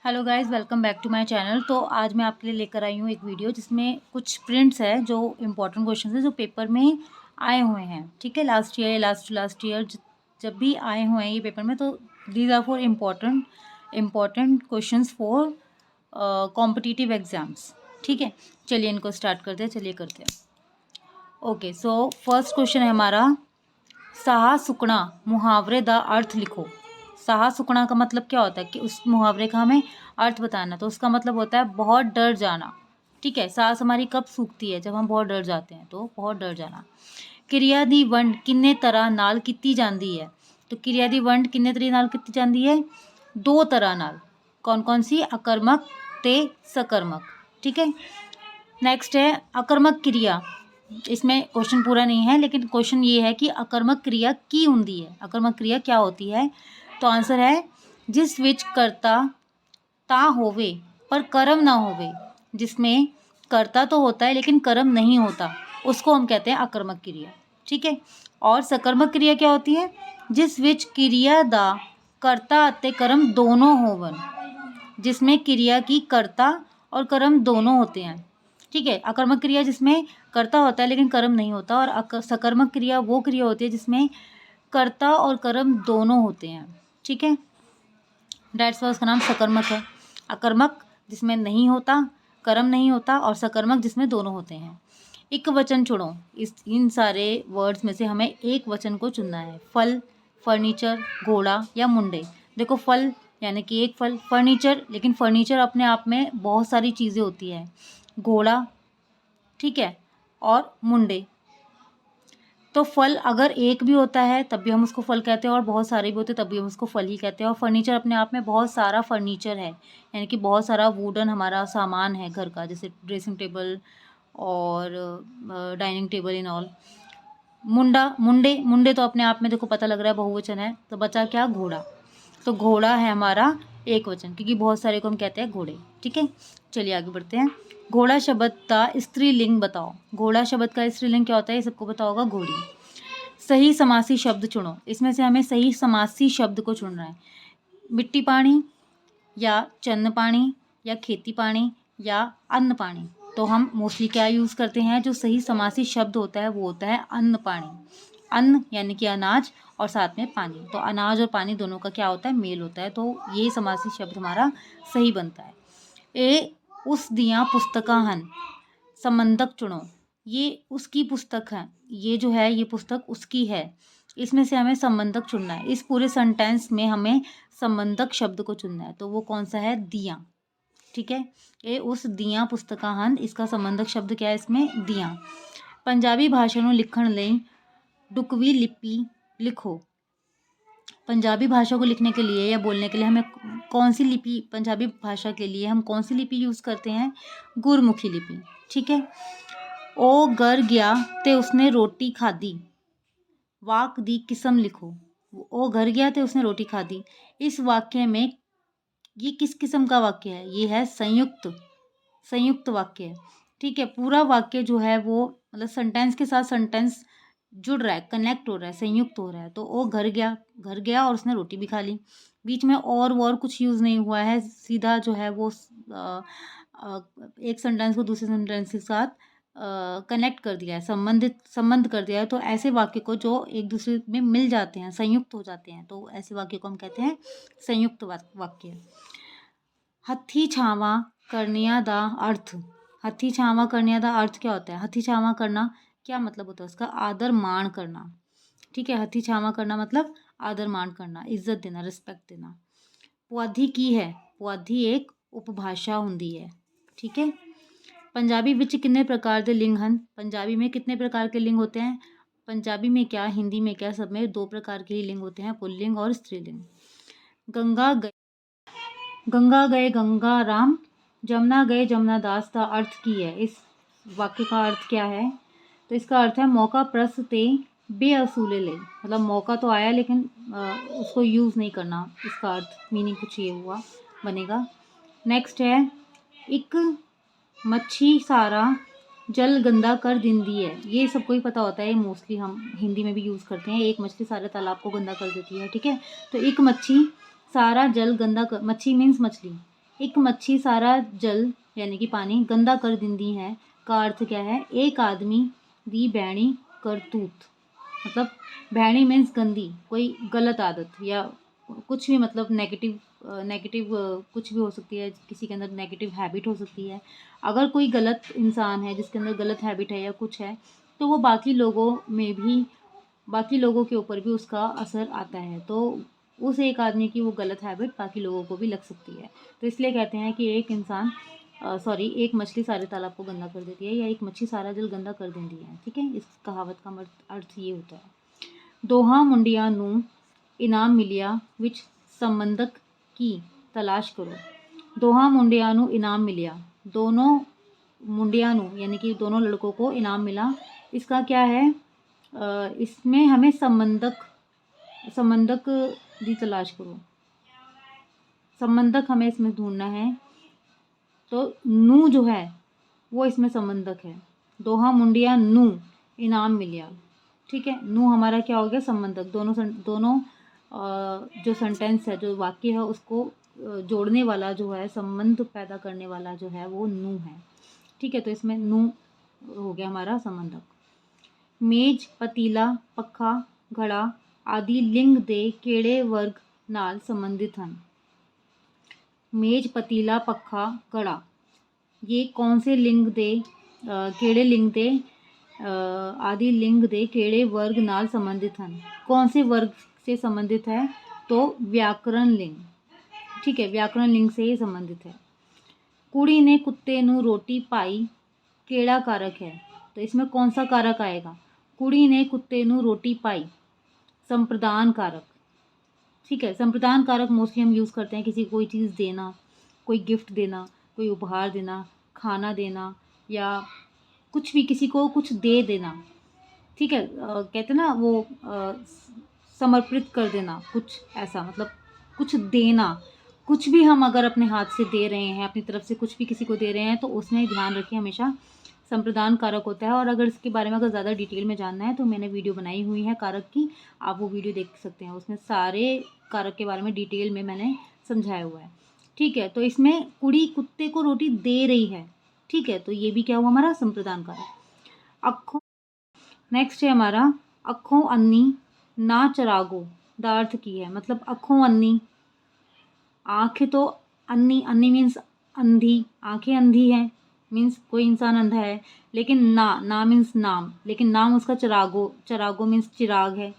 Hello guys, welcome back to my channel. तो आज मैं आपके लिए लेकर आई हूँ एक वीडियो जिसमें कुछ प्रिंट्स है जो इम्पोर्टेंट क्वेश्चंस है जो पेपर में आए हुए हैं। ठीक है, लास्ट ईयर जब भी आए हुए हैं ये पेपर में, तो these are four important questions for competitive exams. ठीक है, चलिए इनको स्टार्ट करते हैं, चलिए करते हैं। ओके, सो फर्स्ट क्वेश्चन है हमारा, साहा सुकना मुहावरे दा अर्थ लिखो। साहा सुकना का मतलब क्या होता है कि उस मुहावरे का हमें अर्थ बताना। तो उसका मतलब होता है बहुत डर जाना। ठीक है, सांस हमारी कब सूखती है? जब हम बहुत डर जाते हैं, तो बहुत डर जाना। क्रिया दी वंड किन्ने तरह नाल कीती जांदी है। तो क्रिया दी वंड किन्ने तरीके नाल कीती जांदी है? दो तरह नाल। कौन कौन सी? अकर्मक ते सकर्मक। ठीक है, नेक्स्ट है अकर्मक क्रिया। इसमें क्वेश्चन पूरा नहीं है, लेकिन क्वेश्चन ये है कि अकर्मक क्रिया की हुंदी है। अकर्मक क्रिया क्या होती है? तो आंसर है जिस विच कर्ता ता होवे पर कर्म ना होवे। जिसमें कर्ता तो होता है लेकिन कर्म नहीं होता, उसको हम कहते हैं अकर्मक क्रिया। ठीक है, और सकर्मक क्रिया क्या होती है? जिस विच क्रिया दा कर्ता अते कर्म दोनों होवन। जिसमें क्रिया की कर्ता और कर्म दोनों होते हैं। ठीक है, अकर्मक क्रिया जिसमें कर्ता होता है लेकिन कर्म नहीं होता, और सकर्मक क्रिया वो क्रिया होती है जिसमें कर्ता और कर्म दोनों होते हैं। ठीक है, डेट्स वाई उसका नाम सकर्मक है। अकर्मक जिसमें नहीं होता, कर्म नहीं होता, और सकर्मक जिसमें दोनों होते हैं। एक वचन चुनो। इन सारे वर्ड्स में से हमें एक वचन को चुनना है। फल, फर्नीचर, घोड़ा या मुंडे। देखो, फल यानी कि एक फल, फर्नीचर, लेकिन फर्नीचर अपने आप में बहुत सारी चीज़ें होती हैं। घोड़ा, ठीक है, और मुंडे। तो फल अगर एक भी होता है तब भी हम उसको फल कहते हैं, और बहुत सारे भी होते हैं तब भी हम उसको फल ही कहते हैं। और फर्नीचर अपने आप में बहुत सारा फर्नीचर है, यानी कि बहुत सारा वुडन हमारा सामान है घर का, जैसे ड्रेसिंग टेबल और डाइनिंग टेबल इन ऑल। मुंडे तो अपने आप में देखो पता लग रहा है बहुवचन है, तो बचा क्या? घोड़ा। तो घोड़ा है हमारा एक वचन, क्योंकि बहुत सारे को हम कहते हैं घोड़े। ठीक है, चलिए आगे बढ़ते हैं। घोड़ा शब्द का स्त्रीलिंग बताओ। घोड़ा शब्द का स्त्रीलिंग क्या होता है? ये सबको पता होगा, घोड़ी। सही समासी शब्द चुनो। इसमें से हमें सही समासी शब्द को चुनना है। मिट्टी पानी, या चन्न पानी, या खेती पानी, या अन्न पानी। तो हम मोस्टली क्या यूज़ करते हैं? जो सही समासी शब्द होता है वो होता है अन्न पानी। अन्न यानी कि अनाज, और साथ में पानी। तो अनाज और पानी दोनों का क्या होता है? मेल होता है। तो ये समासी शब्द हमारा सही बनता है। ए उस दियाँ पुस्तकां हन। संबंधक चुनो। ये उसकी पुस्तक है, ये जो है ये पुस्तक उसकी है। इसमें से हमें संबंधक चुनना है। इस पूरे सेंटेंस में हमें संबंधक शब्द को चुनना है। तो वो कौन सा है? दियाँ। ठीक है, ये उस दियाँ पुस्तकां हन, इसका संबंधक शब्द क्या है इसमें? दियाँ। पंजाबी भाषा ਨੂੰ लिखण ਲਈ ढुकवी लिपि लिखो। पंजाबी भाषा को लिखने के लिए या बोलने के लिए हमें कौन सी लिपि, पंजाबी भाषा के लिए हम कौन सी लिपि यूज़ करते हैं? गुरमुखी लिपि। ठीक है, ओ घर गया ते उसने रोटी खाधी। वाक दी किस्म लिखो। ओ घर गया ते उसने रोटी खाधी। इस वाक्य में ये किस किस्म का वाक्य है? ये है संयुक्त वाक्य है। ठीक है, पूरा वाक्य जो है वो मतलब सेंटेंस के साथ सेंटेंस जुड़ रहा है, कनेक्ट हो रहा है, संयुक्त हो रहा है। तो वो घर गया और उसने रोटी भी खा ली। बीच में और वो और कुछ यूज़ नहीं हुआ है, सीधा जो है वो एक सेंटेंस को दूसरे सेंटेंस के साथ कनेक्ट कर दिया है, संबंध कर दिया है। तो ऐसे वाक्य को जो एक दूसरे में मिल जाते हैं, संयुक्त हो जाते हैं, तो ऐसे वाक्य को हम कहते हैं संयुक्त वाक्य। हथी छावा करनिया दा अर्थ। हथी छावा करनिया दा अर्थ क्या होता है? हथी छावा करना क्या मतलब होता है उसका? आदर मान करना। ठीक है, हथी छावा करना मतलब आदर मान करना, इज्जत देना, रिस्पेक्ट देना। पुआधी की है। पुआधी एक उपभाषा हुंदी है। ठीक है, पंजाबी विच कितने प्रकार के लिंग हैं? पंजाबी में कितने प्रकार के लिंग होते हैं? पंजाबी में क्या, हिंदी में क्या, सब में दो प्रकार के ही लिंग होते हैं, पुल्लिंग और स्त्रीलिंग। गंगा गए गंगा राम, जमुना गए जमुना दास का अर्थ की है। इस वाक्य का अर्थ क्या है? तो इसका अर्थ है मौका प्रस ते बेअसूले ले। मतलब मौका तो आया लेकिन उसको यूज़ नहीं करना। इसका अर्थ मीनिंग कुछ ये हुआ बनेगा। नेक्स्ट है, एक मच्छी सारा जल गंदा कर दिंदी है। ये सबको ही पता होता है, मोस्टली हम हिंदी में भी यूज़ करते हैं। एक मछली सारे तालाब को गंदा कर देती है। ठीक है, तो एक मच्छी सारा जल गंदा कर, मच्छी मीन्स मछली, एक मच्छी सारा जल यानी कि पानी गंदा कर दिंदी है का अर्थ क्या है? एक आदमी दी भैणी करतूत, मतलब भैणी मीन्स गंदी, कोई गलत आदत या कुछ भी, मतलब नेगेटिव नेगेटिव कुछ भी हो सकती है, किसी के अंदर नेगेटिव हैबिट हो सकती है। अगर कोई गलत इंसान है जिसके अंदर गलत हैबिट है या कुछ है, तो वो बाकी लोगों में भी, बाकी लोगों के ऊपर भी उसका असर आता है। तो उस एक आदमी की वो गलत हैबिट बाकी लोगों को भी लग सकती है। तो इसलिए कहते हैं कि एक इंसान एक मछली सारे तालाब को गंदा कर देती है, या एक मच्छी सारा जल गंदा कर देती है। ठीक है, इस कहावत का अर्थ ये होता है। दोहा मुंडिया नू इनाम मिलिया विच संबंधक की तलाश करो। दोहा मुंडिया नू इनाम मिलिया, दोनों मुंडिया नू यानी कि दोनों लड़कों को इनाम मिला। इसका क्या है? इसमें हमें संबंधक की तलाश करो, संबंधक हमें इसमें ढूंढना है। तो नू जो है वो इसमें संबंधक है। दोहा मुंडिया नू इनाम मिलिया, ठीक है, नू हमारा क्या हो गया? संबंधक। दोनों जो सेंटेंस है, जो वाक्य है, उसको जोड़ने वाला जो है, संबंध पैदा करने वाला जो है वो नू है। ठीक है, तो इसमें नू हो गया हमारा संबंधक। मेज पतीला पक्खा घड़ा आदि लिंग दे केड़े वर्ग नाल संबंधित हैं? मेज पतीला पक्खा घड़ा, ये कौन से लिंग दे केड़े लिंग दे आदि लिंग दे केड़े वर्ग नाल संबंधित हैं? कौन से वर्ग से संबंधित है? तो व्याकरण लिंग। ठीक है, व्याकरण लिंग से ही संबंधित है। कुड़ी ने कुत्ते नू रोटी पाई केड़ा कारक है? तो इसमें कौन सा कारक आएगा? कुड़ी ने कुत्ते नू रोटी पाई, संप्रदान कारक। ठीक है, संप्रदान कारक मोस्टली हम यूज़ करते हैं किसी को कोई चीज़ देना, कोई गिफ्ट देना, कोई उपहार देना, खाना देना, या कुछ भी किसी को कुछ दे देना। ठीक है, कहते ना वो समर्पित कर देना, कुछ ऐसा, मतलब कुछ देना। कुछ भी हम अगर अपने हाथ से दे रहे हैं, अपनी तरफ से कुछ भी किसी को दे रहे हैं, तो उसमें ध्यान रखिए हमेशा संप्रदान कारक होता है। और अगर इसके बारे में अगर ज़्यादा डिटेल में जानना है तो मैंने वीडियो बनाई हुई है कारक की, आप वो वीडियो देख सकते हैं। उसमें सारे कारक के बारे में डिटेल में मैंने समझाया हुआ है। ठीक है, तो इसमें कुड़ी कुत्ते को रोटी दे रही है। ठीक है, तो ये भी क्या हुआ हमारा? संप्रदान कारक। अखों, नेक्स्ट है हमारा अखों अन्नी ना चरागो दा अर्थ की है, मतलब अखों अन्नी, आँखें तो अन्नी, अन्नी मीन्स अंधी, आँखें अंधी हैं, मीन्स कोई इंसान अंधा है। लेकिन ना मीन्स नाम, लेकिन नाम उसका चरागो, चरागो मीन्स चिराग है।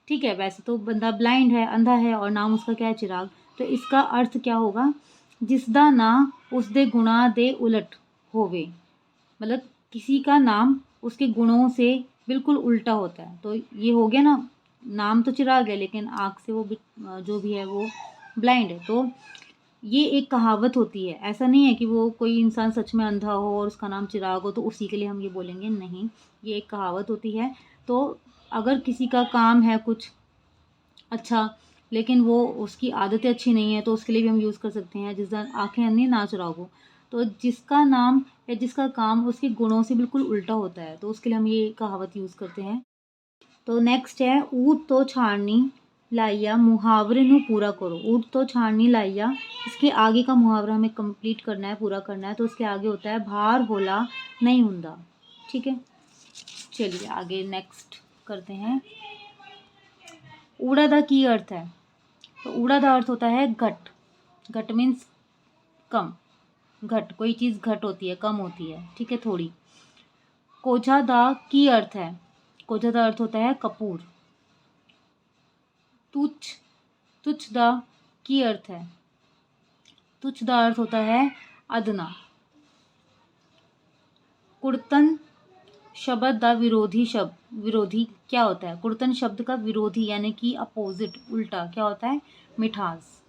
ठीक है, वैसे तो बंदा ब्लाइंड है, अंधा है, और नाम उसका क्या है? चिराग। तो इसका अर्थ क्या होगा? जिसदा ना उसदे गुणा दे उलट होवे, मतलब किसी का नाम उसके गुणों से बिल्कुल उल्टा होता है। तो ये हो गया ना, नाम तो चिराग है लेकिन आँख से वो जो भी है वो ब्लाइंड है। तो ये एक कहावत होती है, ऐसा नहीं है कि वो कोई इंसान सच में अंधा हो और उसका नाम चिराग हो तो उसी के लिए हम ये बोलेंगे, नहीं, ये एक कहावत होती है। तो अगर किसी का काम है कुछ अच्छा, लेकिन वो उसकी आदतें अच्छी नहीं है, तो उसके लिए भी हम यूज़ कर सकते हैं जिस दिन आँखें अन्नी ना चुराओ। तो जिसका नाम या जिसका काम उसके गुणों से बिल्कुल उल्टा होता है, तो उसके लिए हम ये कहावत यूज़ करते हैं। तो नेक्स्ट है ऊट तो छाड़नी लाइया, मुहावरे नू पूरा करो। ऊट तो छाड़नी लाइया, इसके आगे का मुहावरा हमें कंप्लीट करना है, पूरा करना है। तो उसके आगे होता है भार होला नहीं हुंदा। ठीक है, चलिए आगे नेक्स्ट करते हैं। ऊड़ा दा की अर्थ है? तो ऊड़ा दा अर्थ होता है घट। घट मीन्स कम, घट, कोई चीज़ घट होती है, कम होती है। ठीक है, थोड़ी। कोझा दा की अर्थ है? कोझा दा अर्थ होता है कपूर। तुच्छ, तुच्छ दा की अर्थ है? तुच्छ दा अर्थ होता है अदना। कुड़तन शब्द दा विरोधी शब्द, विरोधी क्या होता है? कुड़तन शब्द का विरोधी यानी कि अपोजिट, उल्टा क्या होता है? मिठास।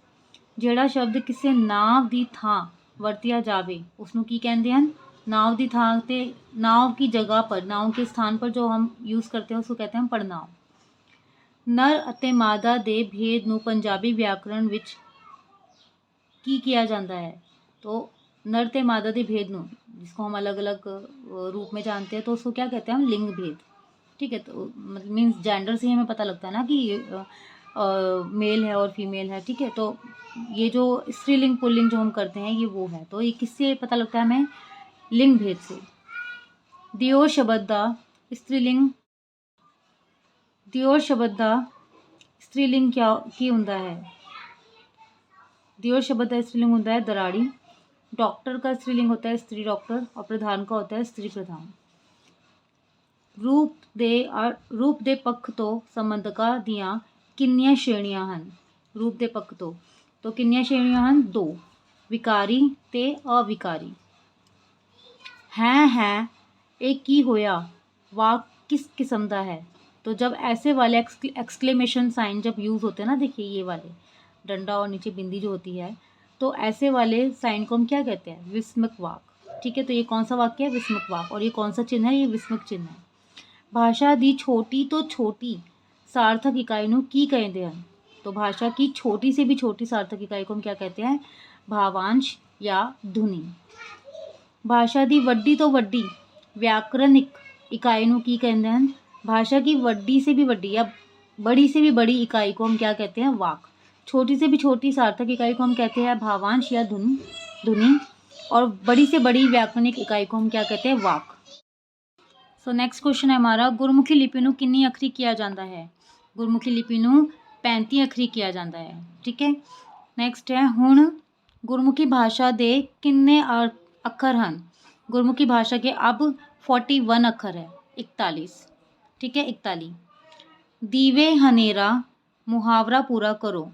ਜਿਹੜਾ शब्द किसी नाव की थां ਵਰਤਿਆ जावे उसनू की कहते हैं? नाव की थां ते नाव की जगह पर, नाव के स्थान पर जो हम यूज़ करते हैं उसको कहते हैं पड़नाव। नर ਅਤੇ मादा ਦੇ भेद ਨੂੰ पंजाबी व्याकरण विच की किया जाता है? तो नर ते मादा के भेद नू, जिसको हम अलग अलग रूप में जानते हैं, तो उसको क्या कहते हैं हम? लिंग भेद। ठीक है, तो मतलब मीन्स जेंडर से ही हमें पता लगता है ना कि मेल है और फीमेल है, ठीक है। तो ये जो स्त्रीलिंग पुल्लिंग जो हम करते हैं ये वो है। तो ये किससे पता लगता है हमें? लिंग भेद से। दियोर शब्द दा स्त्रीलिंग, दियोर शब्द दा स्त्रीलिंग क्या की हुंदा है? दियोर शब्द दा स्त्रीलिंग होता है दराड़ी। डॉक्टर का स्त्रीलिंग होता है स्त्री डॉक्टर, और प्रधान का होता है स्त्री प्रधान। रूप दे पक्ष तो संबंधका दियां किन्नियां श्रेणियां ਹਨ? रूप दे पक्ष तो किन्नियां श्रेणियां ਹਨ? 2, विकारी ते अविकारी। है ਇਹ ਕੀ ਹੋਇਆ वाक किस किस्म ਦਾ है? तो जब ऐसे वाले एक्सक्लेमेशन साइन जब यूज़ होते हैं ना, देखिए ये वाले डंडा और नीचे बिंदी जो होती है, तो ऐसे वाले साइन को हम क्या कहते हैं? विस्मक वाक, ठीक है। तो ये कौन सा वाक्य है? विस्मक वाक। और ये कौन सा चिन्ह है? ये विस्मक चिन्ह है। भाषा दी छोटी तो छोटी सार्थक इकाई नू की कहते हैं? तो भाषा की छोटी से भी छोटी सार्थक इकाई को हम क्या कहते हैं? भावांश या ध्वनि। भाषा दी वड्डी तो वड्डी व्याकरणिक इकाई नू की कहते हैं? भाषा की वड्डी से भी वड्डी या बड़ी से भी बड़ी इकाई को हम क्या कहते हैं? वाक। छोटी से भी छोटी सार्थक इकाई को हम कहते हैं भावांश या ध्वनि, और बड़ी से बड़ी व्याकरणिक इकाई को हम क्या कहते हैं? वाक। सो नेक्स्ट क्वेश्चन है हमारा, गुरमुखी लिपि नू किन्नी अखरी किया जाता है? गुरमुखी लिपि नू 35 अखरी किया जाता है, ठीक है। नेक्स्ट है, हुण गुरमुखी भाषा दे किन्ने अखर हैं? गुरमुखी भाषा के अब 41 अखर है, 41, ठीक है, 41। दीवे हनेरा मुहावरा पूरा करो।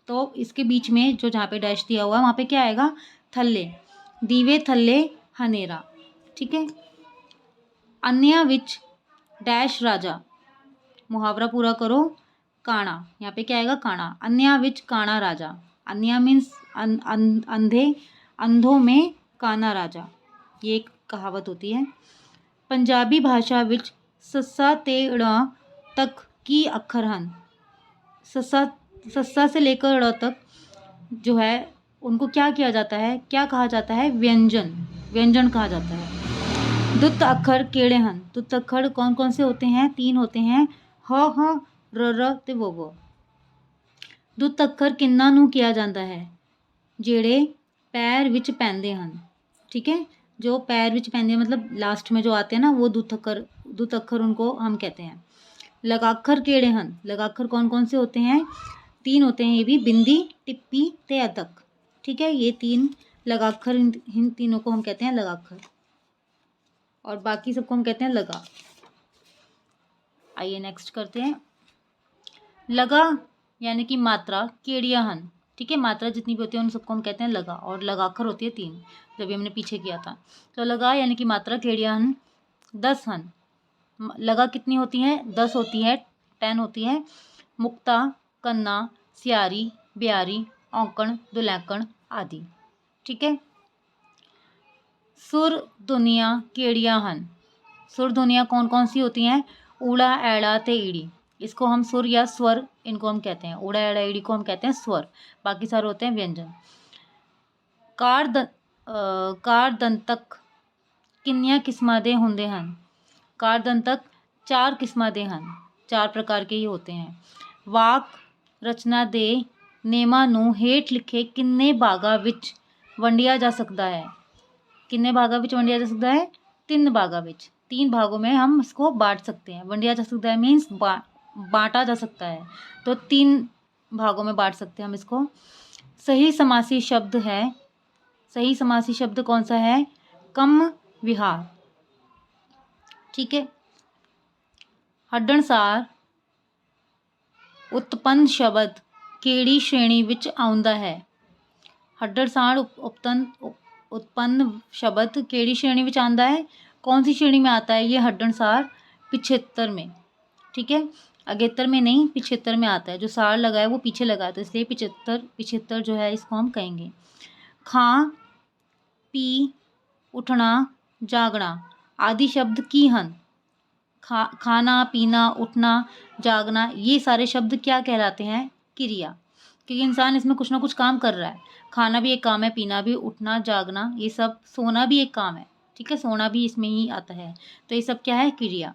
तो इसके बीच में जो जहाँ पे डैश दिया हुआ है वहाँ पे क्या आएगा? थल्ले। दीवे थल्ले हनेरा, ठीक है। अन्या विच डैश राजा, मुहावरा पूरा करो। काणा, यहाँ पे क्या आएगा? काणा। अन्या विच काणा राजा। अन्या मीन्स अंधे, अंधों में काना राजा, ये एक कहावत होती है। पंजाबी भाषा विच सस्सा ते ड़ तक की अखर हन? सस्सा से लेकर ड़ तक जो है उनको क्या किया जाता है? क्या कहा जाता है? व्यंजन, व्यंजन कहा जाता है। दुत्त अखर केड़े हन? दुत्त अखर कौन कौन से होते हैं? 3 होते हैं, ह र ते वो। दुत्त अखर किन्ना नू किया जाता है? जेड़े पैर विच पैंदे हन, ठीक है। जो पैर विच पैंदे मतलब लास्ट में जो आते हैं ना, वो दुत्त अखर उनको हम कहते हैं। लगाखर केड़े हन? लगाखर कौन कौन से होते हैं? 3 होते हैं ये भी, बिंदी, टिप्पी ते अदक, ठीक है। ये 3 लगाखर, इन तीनों को हम कहते हैं लगाखर, और बाकी सबको हम कहते हैं लगा। आइए नेक्स्ट करते हैं। लगा यानी कि मात्रा केड़िया हन, ठीक है। मात्रा जितनी भी होती है उन सबको हम कहते हैं लगा, और लगाखर होती है 3, जब भी हमने पीछे किया था। तो लगा यानी कि मात्रा केड़िया हन? 10 हन। लगा कितनी होती हैं? 10 होती है, 10 होती है। मुक्ता, कन्ना, सियारी, ब्यारी, औंकण, दुलैकण आदि, ठीक है। सुर ध्वनियाँ केड़िया हन? सुर ध्वनियाँ कौन कौन सी होती हैं? ऊड़ा, ऐड़ा ते ईड़ी, इसको हम सुर या स्वर इनको हम कहते हैं। ऊड़ा, ऐड़ा, ईड़ी को हम कहते हैं स्वर, बाकी सारे होते हैं व्यंजन। कार दंतक किन्नियां किस्मां दे हुंदे हन? कार दंतक 4 किस्मां दे हन, 4 प्रकार के ही होते हैं। वाक रचना दे नेमां नूं हेठ लिखे किन्ने भागां विच वंडिया जा सकता है? किन्ने भागां विच वंडिया जा सकता है? 3 भागां विच, 3 भागों में हम इसको बांट सकते हैं। वंडिया जा सकता है मीन्स बांटा जा सकता है, तो 3 भागों में बांट सकते हैं हम इसको। सही समासी शब्द है, सही समासी शब्द कौन सा है? कम विहार, ठीक है। हड्डणसार उत्पन्न शब्द केड़ी श्रेणी विच आउंदा है? हड्डणसार उत्पन्न शब्द केड़ी श्रेणी विच आंदा है? कौन सी श्रेणी में आता है ये हड्डणसार? पिछेत्तर में, ठीक है। अगेतर में नहीं, पिछेत्तर में आता है। जो सार लगा है वो पीछे लगा है, तो इसलिए पिछेत्तर जो है इसको हम कहेंगे। खां, पी, उठना, जागना आदि शब्द की हन? खाना, पीना, उठना, जागना ये सारे शब्द क्या कहलाते हैं? क्रिया, क्योंकि इंसान इसमें कुछ ना कुछ काम कर रहा है। खाना भी एक काम है, पीना भी, उठना, जागना ये सब, सोना भी एक काम है, ठीक है, सोना भी इसमें ही आता है। तो ये सब क्या है? क्रिया।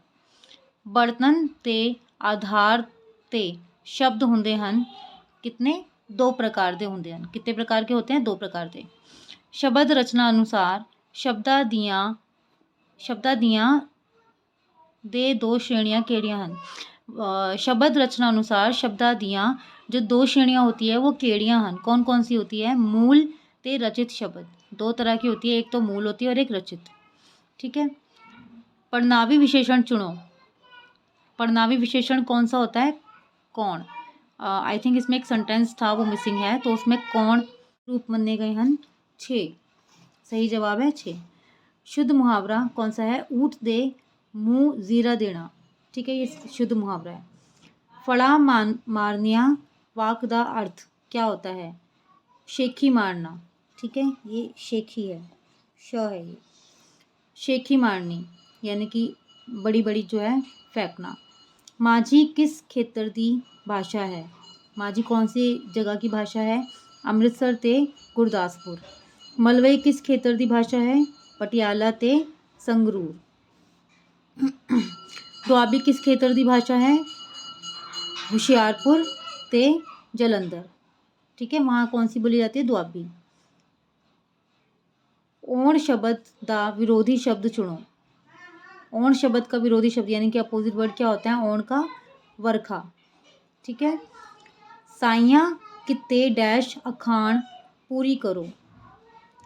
बर्तन ते आधार ते शब्द ਹੁੰਦੇ ਹਨ कितने 2 प्रकार ਦੇ ਹੁੰਦੇ ਹਨ। कितने प्रकार के होते हैं 2 प्रकार ਦੇ। शब्द रचना अनुसार शब्दां ਦੀਆਂ ਦੇ 2 श्रेणियां ਕਿਹੜੀਆਂ ਹਨ। शब्द रचना अनुसार शब्दां ਦੀਆਂ जो 2 श्रेणियां होती है वो ਕਿਹੜੀਆਂ ਹਨ। कौन कौन सी होती है। मूल ते रचित शब्द 2 तरह की होती है, एक तो मूल होती है और एक रचित। ठीक है। पढ़नावी विशेषण चुनो। पढ़नावी विशेषण कौन सा होता है। कौन। आई थिंक इसमें एक सेंटेंस था वो मिसिंग है, तो उसमें कौन रूप मन्ने गए हैं 6। सही जवाब है 6। शुद्ध मुहावरा कौन सा है। ऊँट दे मुँह जीरा देना। ठीक है, ये शुद्ध मुहावरा है। फड़ा मारनिया वाक दा अर्थ क्या होता है। शेखी मारना। ठीक है, ये शेखी है, श है ये। शेखी मारनी यानी कि बड़ी बड़ी जो है फेंकना। माझी किस खेतर दी भाषा है। माझी कौन सी जगह की भाषा है। अमृतसर ते गुरदासपुर। मलवई किस खेतर दी भाषा है। पटियाला ते संगरूर। दुआबी किस खेतर दी भाषा है। हुशियारपुर ते जलंधर। ठीक है, वहाँ कौन सी बोली जाती है दुआबी। ओण शब्द दा विरोधी शब्द चुनो। ओण शब्द का विरोधी शब्द यानी कि अपोजिट वर्ड क्या होता है। ओण का वर्खा। ठीक है। साइयां कित्ते डैश अखान पूरी करो।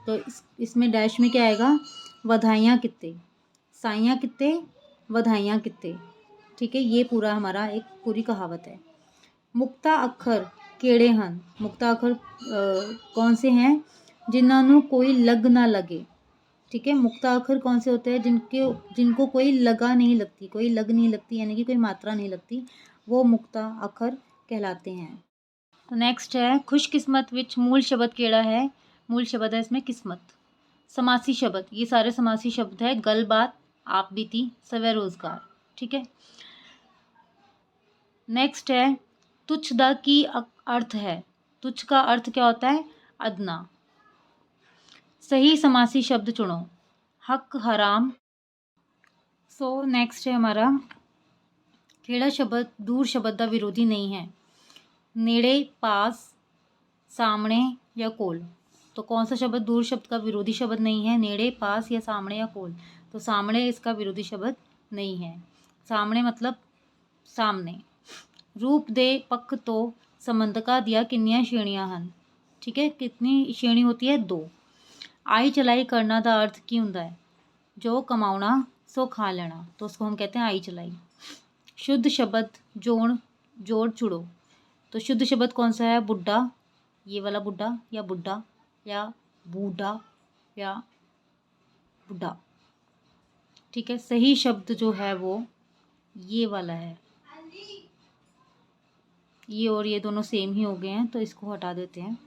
तो इसमें डैश में क्या आएगा। वधाइयाँ कित्ते। साइयां कित्ते वधाइयाँ कित्ते। ठीक है, ये पूरा हमारा एक पूरी कहावत है। मुक्ता अखर केड़े हन। मुक्ता अखर कौन से हैं जिन्होंने कोई लग ना लगे। ठीक है, मुक्ता अखर कौन से होते हैं जिनको कोई लगा नहीं लगती, कोई लग नहीं लगती यानी कि कोई मात्रा नहीं लगती, वो मुक्ता अखर कहलाते हैं। तो नेक्स्ट है खुशकिस्मत विच मूल शब्द केड़ा है। मूल शब्द है इसमें किस्मत। समासी शब्द, ये सारे समासी शब्द है। गलबात, आप बीती, सवै रोजगार। ठीक है। नेक्स्ट है तुच्छ दा की अर्थ है। तुच्छ का अर्थ क्या होता है। अदना। सही समासी शब्द चुनो। हक हराम। सो नेक्स्ट है हमारा केड़ा शब्द दूर शब्द का विरोधी नहीं है। नेड़े, पास, सामने या कोल। तो कौन सा शब्द दूर शब्द का विरोधी शब्द नहीं है। नेड़े, पास या सामने या कोल। तो सामने इसका विरोधी शब्द नहीं है। सामने मतलब सामने। रूप दे पक्ष तो संबंधका दिया कितनी श्रेणियां हैं। ठीक है, कितनी श्रेणी होती है 2। आई चलाई करना का अर्थ की होंदा है। जो कमाउना सो खा लेना, तो उसको हम कहते हैं आई चलाई। शुद्ध शब्द जोड़ चुड़ो। तो शुद्ध शब्द कौन सा है। बुढ़ा, ये वाला बुढ़ा या बुढ़ा या बूढ़ा या बुढ़ा। ठीक है, सही शब्द जो है वो ये वाला है। ये और ये दोनों सेम ही हो गए हैं, तो इसको हटा देते हैं।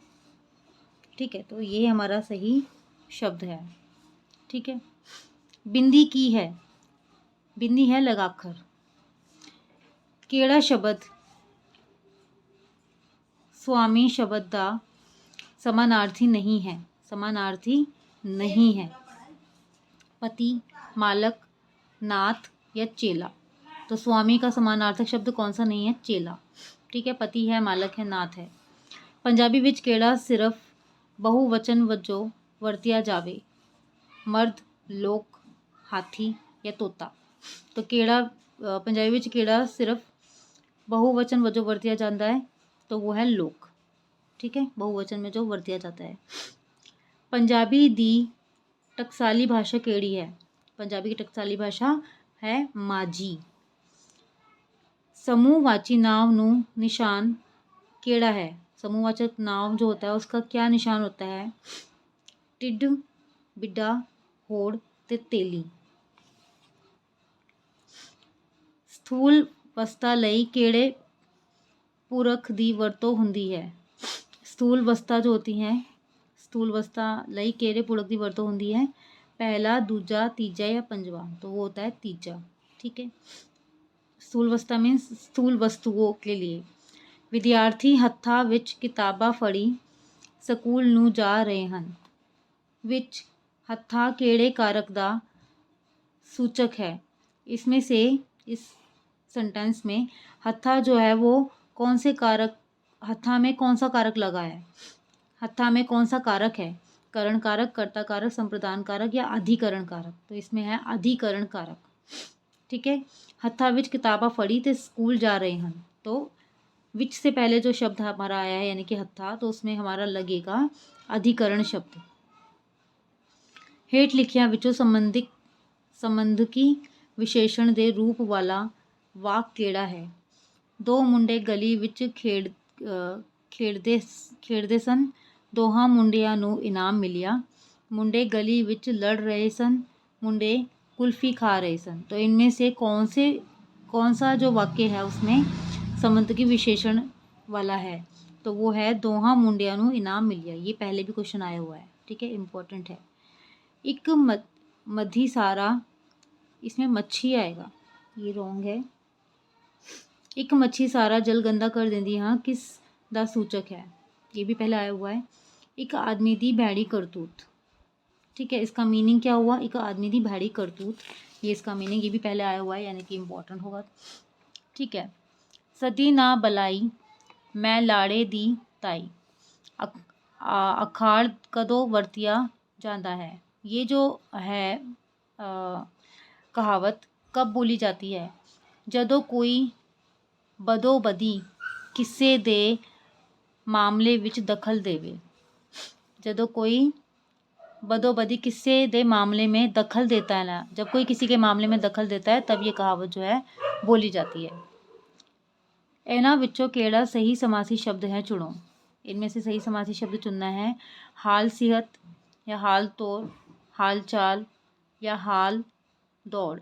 ठीक है, तो ये हमारा सही शब्द है। ठीक है। बिंदी की है। बिंदी है लगाकर। केड़ा शब्द स्वामी शब्द का समानार्थी नहीं है। समानार्थी नहीं है। पति, मालक, नाथ या चेला। तो स्वामी का समानार्थक शब्द कौन सा नहीं है। चेला। ठीक है, पति है, मालक है, नाथ है। पंजाबी विच केड़ा सिर्फ बहुवचन वजों वरतिया जावे। मर्द, लोक, हाथी या तोता। तो केड़ा पंजाबी विच केड़ा सिर्फ बहुवचन वजों वरतिया जाता है, तो वो है लोक। ठीक है, बहुवचन में जो वरतिया जाता है। पंजाबी दी टकसाली भाषा केड़ी है। पंजाबी की टकसाली भाषा है माझी। समूहवाची नाव नू निशान केड़ा है। समूहवाचक नाव जो होता है उसका क्या निशान होता है। टिड, बिड्डा, होड़ ते तेली। स्थूल वस्ता लई केड़े पुरख दी वरतों हुंदी है। स्थूल वस्ता जो होती हैं, स्थूल वस्ता लई केड़े पुरख दी वरतों हुंदी है। पहला, दूजा, तीजा या पंजवा। तो वो होता है तीजा। ठीक है, स्थूल वस्ता मीन्स स्थूल वस्तुओं के लिए। विद्यार्थी हत्था विच किताबा फड़ी स्कूल नू जा रहे हैं। विच हत्था केड़े कारक दा सूचक है। इसमें से इस सेंटेंस में हत्था जो है वो कौन से कारक, हत्था में कौन सा कारक लगा है, हत्था में कौन सा कारक है, करण कारक, कर्ता कारक, संप्रदान कारक या अधिकरण कारक। तो इसमें है अधिकरण कारक। ठीक है। हत्था विच किताबा फड़ी ते स्कूल जा रहे हैं, तो विच से पहले जो शब्द हमारा आया है यानी कि हत्था, तो उसमें हमारा लगेगा अधिकरण शब्द। हेठ लिखिया विचों संबंधकी विशेषण दे रूप वाला वाक केड़ा है। दो मुंडे गली विच खेडदे सन, दोहां मुंडियां नूं इनाम मिलिया। मुंडे गली विच लड़ रहे सन, मुंडे कुल्फी खा रहे सन। तो इनमें से कौन सा जो वाक्य है उसमें संबंधकी विशेषण वाला है, तो वो है दोहां मुंडियां नूं इनाम मिलिया। ये पहले भी क्वेश्चन आया हुआ है। ठीक है, इंपॉर्टेंट है। एक मधी सारा, इसमें मच्छी आएगा, ये रॉन्ग है। एक मच्छी सारा जल गंदा कर देंदी हाँ किस दा सूचक है, ये भी पहले आया हुआ है। एक आदमी दी भैड़ी करतूत। ठीक है, इसका मीनिंग क्या हुआ, एक आदमी दी भैड़ी करतूत, ये इसका मीनिंग, ये भी पहले आया हुआ है यानी कि इम्पोर्टेंट होगा। ठीक है। सदी ना बलाई मैं लाड़े दी ताई, अखाड़ कदों वरतिया जाता है। ये जो है कहावत कब बोली जाती है, जदों कोई बदो बदी किस्से दे मामले विच दखल देवे। जदों कोई बदोबदी किस्से दे मामले में दखल देता है ना, जब कोई किसी के मामले में दखल देता है तब ये कहावत जो है बोली जाती है। इन्हां विचों केड़ा सही समासी शब्द है चुनो। इनमें से सही समासी शब्द चुनना है। हाल सेहत या हाल तौर, हाल चाल या हाल दौड़।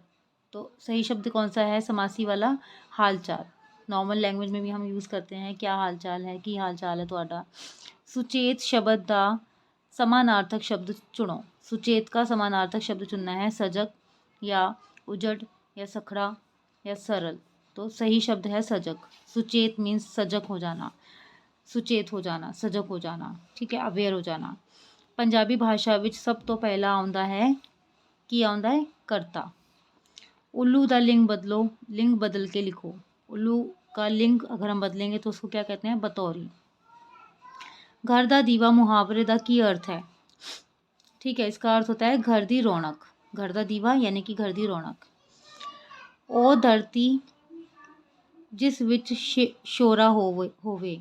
तो सही शब्द कौन सा है समासी वाला, हाल चाल। नॉर्मल लैंग्वेज में भी हम यूज़ करते हैं, क्या हाल चाल है, की हाल चाल है तुहाडा। सुचेत शब्द का समानार्थक शब्द चुनो। सुचेत का समानार्थक शब्द चुनना है, सजग या उजड़ या सखड़ा या सरल। तो सही शब्द है सजग। सुचेत मीन्स सजग हो जाना, सुचेत हो जाना, सजग हो जाना। ठीक है, अवेयर हो जाना। पंजाबी भाषा विच सब तो पहला आउंदा है, की आउंदा है, करता। उल्लू का लिंग बदलो, लिंग बदल के लिखो। उल्लू का लिंग अगर हम बदलेंगे तो उसको क्या कहते हैं, बतौरी। घर दा दीवा मुहावरे का की अर्थ है। ठीक है, इसका अर्थ होता है घर दी रौनक। घर दा दीवा यानी कि घर दी रौनक। ओ धरती जिस विच शोरा होवे।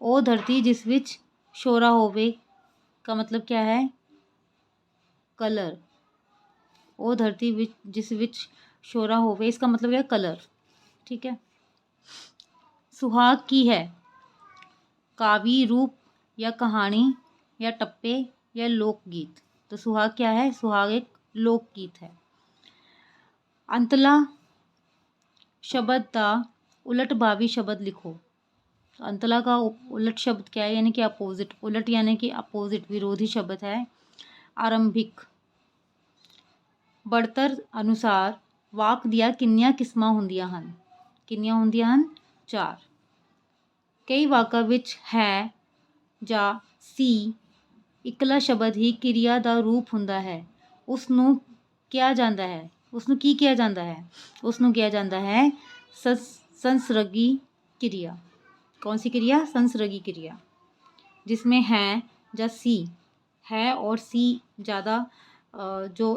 ओ धरती जिस विच शोरा होवे का मतलब क्या है, कलर। ओ धरती विच जिस विच शोरा होवे, इसका मतलब है कलर। ठीक है। सुहाग की है, काव्य रूप या कहानी या टप्पे या लोकगीत। तो सुहाग क्या है, सुहाग एक लोकगीत है। अंतला शब्द का उलट भावी शब्द लिखो। अंतला का उलट शब्द क्या है, यानी कि अपोजिट। उलट यानी कि अपोजिट, विरोधी शब्द है आरंभिक। बढ़तर अनुसार वाक दिया किन्नियां किस्मां हुंदियां हन। किन्नियां हुंदियां हन, 4। कई वाकां विच है ਜਾਂ ਸੀ ਇਕਲਾ ਸ਼ਬਦ ਹੀ ਕਿਰਿਆ ਦਾ ਰੂਪ ਹੁੰਦਾ ਹੈ। ਉਸ ਨੂੰ ਕਿਹਾ ਜਾਂਦਾ ਹੈ, ਉਸ ਨੂੰ ਕੀ ਕਿਹਾ ਜਾਂਦਾ ਹੈ, ਉਸ ਨੂੰ ਕਿਹਾ ਜਾਂਦਾ ਹੈ संसर्गी क्रिया। कौन सी क्रिया, संसर्गी क्रिया, जिसमें है या सी है और सी ज़्यादा जो